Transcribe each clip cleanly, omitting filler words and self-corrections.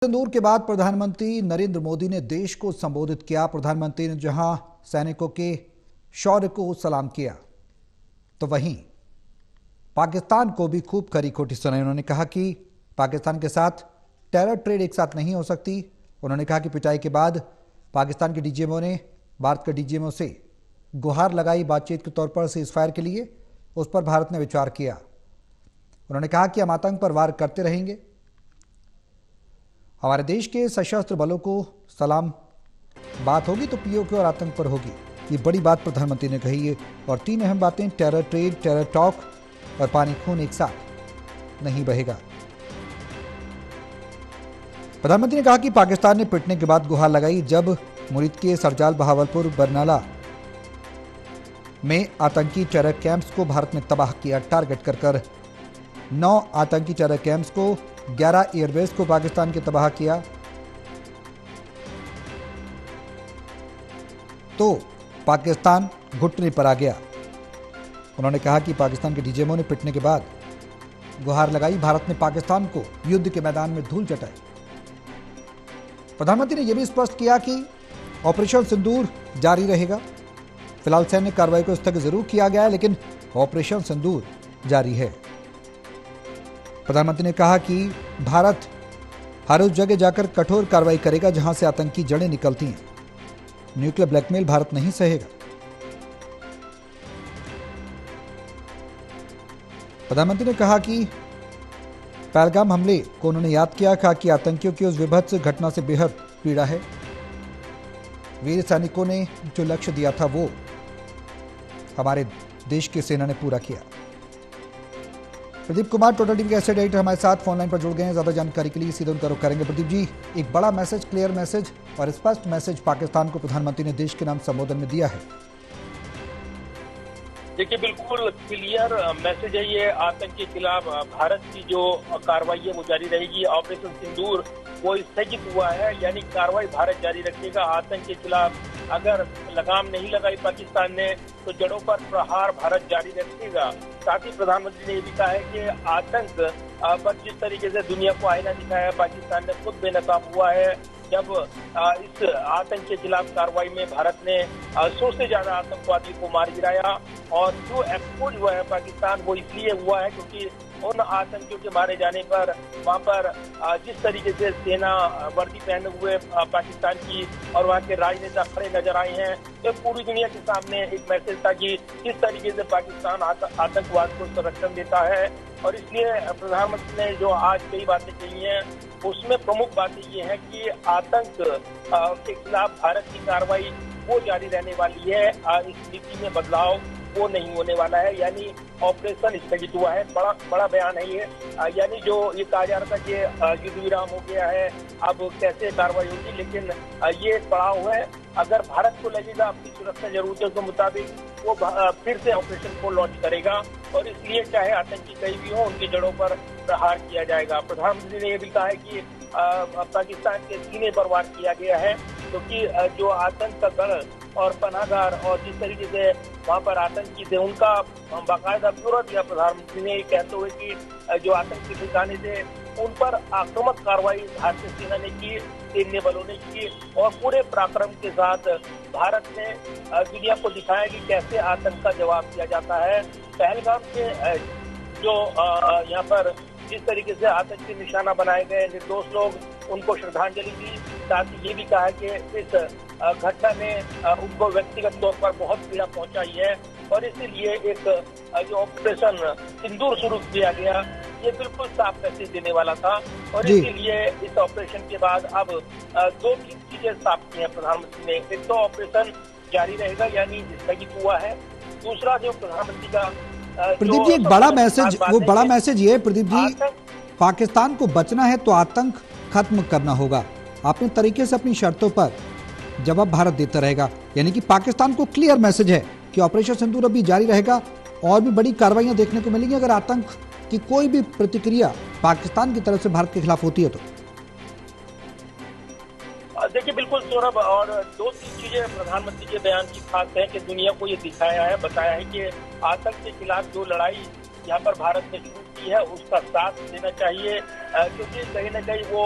सिंदूर के बाद प्रधानमंत्री नरेंद्र मोदी ने देश को संबोधित किया। प्रधानमंत्री ने जहां सैनिकों के शौर्य को सलाम किया, तो वहीं पाकिस्तान को भी खूब खरी खोटी सुनाई। उन्होंने कहा कि पाकिस्तान के साथ टेरर ट्रेड एक साथ नहीं हो सकती। उन्होंने कहा कि पिटाई के बाद पाकिस्तान के डीजीएमओ ने भारत के डीजीएमओ से गुहार लगाई बातचीत के तौर पर सीजफायर के लिए। उस पर भारत ने विचार किया। उन्होंने कहा कि हम आतंक पर वार करते रहेंगे। हमारे देश के सशस्त्र बलों को सलाम। बात होगी तो पीओके और आतंक पर होगी। ये बड़ी बात प्रधानमंत्री ने कही है। और तीन अहम बातें, टेरर ट्रेड, टेरर टॉक और पानी खून एक साथ नहीं बहेगा। प्रधानमंत्री ने कहा कि पाकिस्तान ने पिटने के बाद गुहार लगाई। जब मुरीद के सरजाल, बहावलपुर, बरनाला में आतंकी टेरर कैंप्स को भारत ने तबाह किया। टारगेट कर 9 आतंकी टेरर कैंप्स को, 11 एयरबेस को पाकिस्तान के तबाह किया। तो पाकिस्तान घुटने पर आ गया। उन्होंने कहा कि पाकिस्तान के डीजीएमओ ने पिटने के बाद गुहार लगाई। भारत ने पाकिस्तान को युद्ध के मैदान में धूल चटाई। प्रधानमंत्री ने यह भी स्पष्ट किया कि ऑपरेशन सिंदूर जारी रहेगा। फिलहाल सैन्य कार्रवाई को स्थगित जरूर किया गया है, लेकिन ऑपरेशन सिंदूर जारी है। प्रधानमंत्री ने कहा कि भारत हर उस जगह जाकर कठोर कार्रवाई करेगा जहां से आतंकी जड़ें निकलती हैं। न्यूक्लियर ब्लैकमेल भारत नहीं सहेगा। प्रधानमंत्री ने कहा कि पहलगाम हमले को उन्होंने याद किया। कहा कि आतंकियों की उस विभत्स घटना से बेहद पीड़ा है। वीर सैनिकों ने जो लक्ष्य दिया था वो हमारे देश की सेना ने पूरा किया। प्रदीप कुमार, टोटल टीवी के एस्टेट एडिटर, हमारे साथ फोन लाइन पर जुड़ गए हैं। ज्यादा जानकारी के लिए सीधे उनका रुख करेंगे। प्रदीप जी, एक बड़ा मैसेज, क्लियर मैसेज और स्पष्ट मैसेज पाकिस्तान को प्रधानमंत्री ने देश के नाम संबोधन में दिया है। देखिए, बिल्कुल क्लियर मैसेज है ये। आतंक के खिलाफ भारत की जो कार्रवाई है वो जारी रहेगी। ऑपरेशन सिंदूर वो स्थगित हुआ है, यानी कार्रवाई भारत जारी रखेगा। आतंक के खिलाफ अगर लगाम नहीं लगाई पाकिस्तान ने तो जड़ों पर प्रहार भारत जारी रखेगा। साथ ही प्रधानमंत्री ने ये भी कहा है कि आतंक पर जिस तरीके से दुनिया को आईना दिखाया है, पाकिस्तान ने खुद बेनकाब हुआ है। जब इस आतंक के खिलाफ कार्रवाई में भारत ने 100 से ज्यादा आतंकवादी को मार गिराया। और जो एक्सपोज हुआ है पाकिस्तान, वो इसलिए हुआ है क्योंकि उन आतंकियों के मारे जाने पर वहां पर जिस तरीके से सेना वर्दी पहने हुए पाकिस्तान की और वहां के राजनेता खड़े नजर आए हैं, तो पूरी दुनिया के सामने एक मैसेज था कि किस तरीके से पाकिस्तान आतंकवाद को संरक्षण देता है। और इसलिए प्रधानमंत्री ने जो आज कई बातें कही हैं, उसमें प्रमुख बातें ये है कि आतंक के खिलाफ भारत की कार्रवाई वो जारी रहने वाली है। इस नीति में बदलाव वो नहीं होने वाला है, यानी ऑपरेशन स्थगित हुआ है। बड़ा बयान है ये। यानी जो ये कहा जा रहा था कि युद्ध विराम हो गया है, अब कैसे कार्रवाई होगी, लेकिन ये एक पड़ाव है। अगर भारत को लगेगा अपनी सुरक्षा जरूरतों के मुताबिक, वो फिर से ऑपरेशन को लॉन्च करेगा। और इसलिए चाहे आतंकी कहीं भी हो, उनकी जड़ों पर प्रहार किया जाएगा। प्रधानमंत्री ने यह भी कहा है कि पाकिस्तान के सीने पर वार किया गया है, क्योंकि जो आतंक का गढ़ और पनाहगार और जिस तरीके से वहाँ पर आतंकी थे, उनका बाकायदा ब्यौरा दिया प्रधानमंत्री ने, कहते हुए कि जो आतंकी ठिकाने थे उन पर आक्रामक कार्रवाई भारतीय सेना ने की, सैन्य बलों ने की। और पूरे पराक्रम के साथ भारत ने दुनिया को दिखाया कि कैसे आतंक का जवाब दिया जाता है। पहलगाम के जो यहाँ पर जिस तरीके से आतंक के निशाना बनाए गए निर्दोष लोग, उनको श्रद्धांजलि दी। साथ ही ये भी कहा कि इस घटना ने उनको व्यक्तिगत तौर पर बहुत पीड़ा पहुंचाई है। और इसीलिए एक जो ऑपरेशन सिंदूर शुरू किया गया, ये बिल्कुल साफ मैसेज देने वाला था। और इसीलिए इस ऑपरेशन के बाद अब 2-3 चीजें साफ की हैं प्रधानमंत्री ने। एक तो ऑपरेशन जारी रहेगा, यानी स्थगित हुआ है। दूसरा, जो प्रधानमंत्री का प्रदीप जी, एक बड़ा मैसेज, वो बड़ा मैसेज ये है प्रदीप जी, पाकिस्तान को बचना है तो आतंक खत्म करना होगा। अपने तरीके से अपनी शर्तों पर जवाब भारत देता रहेगा। यानी कि पाकिस्तान को क्लियर मैसेज है कि ऑपरेशन सिंदूर अभी जारी रहेगा और भी बड़ी कार्रवाइयां देखने को मिलेंगी अगर आतंक की कोई भी प्रतिक्रिया पाकिस्तान की तरफ से भारत के खिलाफ होती है तो। देखिए, बिल्कुल सौरभ, और 2-3 चीजें प्रधानमंत्री के बयान की खास है कि दुनिया को ये दिखाया है, बताया है कि आतंक के खिलाफ जो लड़ाई यहाँ पर भारत ने शुरू की है उसका साथ देना चाहिए, क्योंकि कहीं ना कहीं वो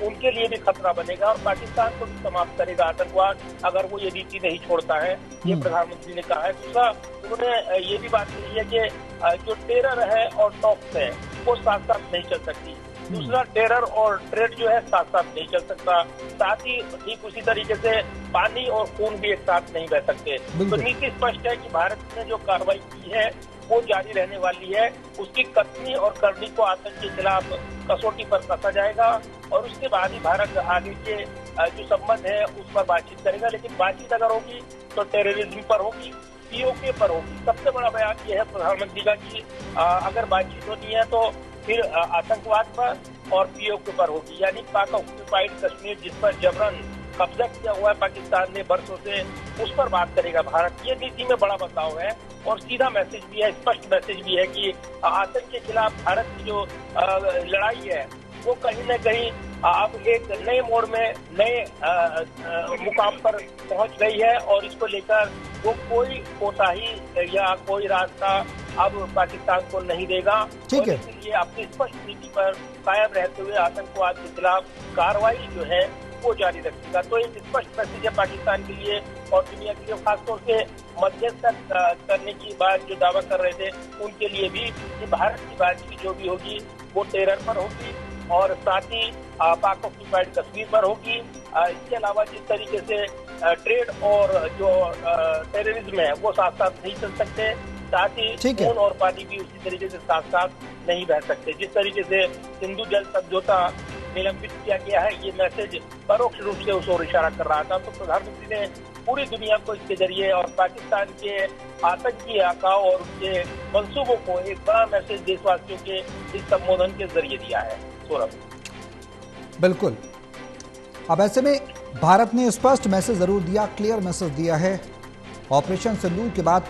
उनके लिए भी खतरा बनेगा और पाकिस्तान को भी समाप्त करेगा आतंकवाद अगर वो ये नीति नहीं छोड़ता है। ये प्रधानमंत्री ने कहा है। दूसरा, उन्होंने ये भी बात कही है कि जो टेरर है और टॉक्स है वो साथ साथ नहीं चल सकती। दूसरा, टेरर और ट्रेड जो है साथ साथ नहीं चल सकता। साथ ही ठीक उसी तरीके से पानी और खून भी एक साथ नहीं बह सकते। तो नीति स्पष्ट है कि भारत ने जो कार्रवाई की है वो जारी रहने वाली है। उसकी कथनी और करनी को आतंक के खिलाफ कसौटी पर कसा जाएगा और उसके बाद ही भारत आगे के जो संबंध है उस पर बातचीत करेगा। लेकिन बातचीत अगर होगी तो टेररिज्म पर होगी, पीओके पर होगी। सबसे बड़ा बयान ये है प्रधानमंत्री का कि अगर बातचीत होनी है तो फिर आतंकवाद पर और पीओके पर होगी, यानी पाक ऑक्यूपाइड कश्मीर जिस पर जबरन कब्जा किया हुआ है पाकिस्तान ने बरसों से, उस पर बात करेगा भारत। ये नीति में बड़ा बदलाव है और सीधा मैसेज भी है, स्पष्ट मैसेज भी है कि आतंक के खिलाफ भारत की जो लड़ाई है वो कहीं न कहीं अब एक नए मोड़ में, नए मुकाम पर पहुंच गई है और इसको लेकर वो कोई कोताही या कोई रास्ता अब पाकिस्तान को नहीं देगा। ठीक है। इसलिए अपनी स्पष्ट नीति पर कायम रहते हुए आतंकवाद के खिलाफ कार्रवाई जो है वो जारी रखेगा। तो एक स्पष्ट मैसेज है पाकिस्तान के लिए और दुनिया के लिए, खासतौर से मध्यस्थ करने की बात जो दावा कर रहे थे उनके लिए भी, कि भारत की बातचीत जो भी होगी वो टेरर पर होगी और साथ ही पाक ऑक्यूपाइड कश्मीर पर होगी। इसके अलावा जिस तरीके से ट्रेड और जो टेररिज्म है वो साथ साथ नहीं चल सकते, साथ ही खून और पानी भी उसी तरीके से साथ साथ नहीं बह सकते। जिस तरीके से सिंधु जल समझौता निलंबित किया गया है, ये मैसेज परोक्ष रूप से उस ओर इशारा कर रहा था। तो प्रधानमंत्री ने पूरी दुनिया को इसके जरिए और पाकिस्तान के आतंकी आकाओं और उनके मंसूबों को एक बड़ा मैसेज देशवासियों के इस संबोधन के जरिए दिया है। सौरभ, बिल्कुल। अब ऐसे में भारत ने स्पष्ट मैसेज जरूर दिया, क्लियर मैसेज दिया है। ऑपरेशन सिंदूर के बाद